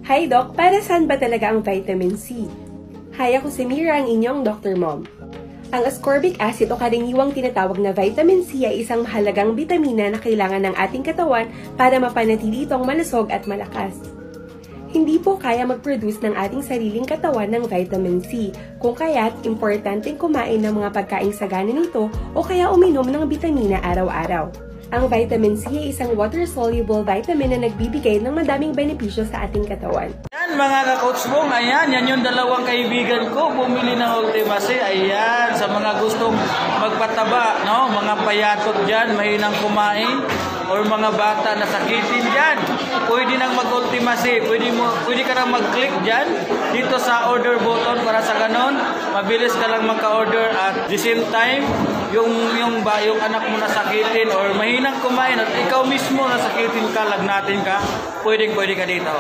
Hi Doc, para saan ba talaga ang vitamin C? Hi, ako si Mira, ang inyong Dr. Mom. Ang ascorbic acid o karaniwang tinatawag na vitamin C ay isang mahalagang bitamina na kailangan ng ating katawan para mapanatili itong malusog at malakas. Hindi po kaya mag-produce ng ating sariling katawan ng vitamin C, kung kaya't importanteng kumain ng mga pagkaing sagana nito o kaya uminom ng bitamina araw-araw. Ang vitamin C ay isang water-soluble vitamin na nagbibigay ng madaming benepisyo sa ating katawan. Yan mga ka-coach mong, ayan, yan yung dalawang kaibigan ko, bumili ng Ultima C, ayan, sa mga gustong magpataba, no? Mga payatot dyan, mahinang kumain, or mga bata na sakitin dyan, pwede nang mag-Ultima C, pwede ka nang mag-click dyan, dito sa order button para sa ganon, mabilis ka lang magka-order at the same time, yung anak mo nasakitin or mahinang kumain at ikaw mismo nasakitin ka, lagnatin ka, pwede ka dito.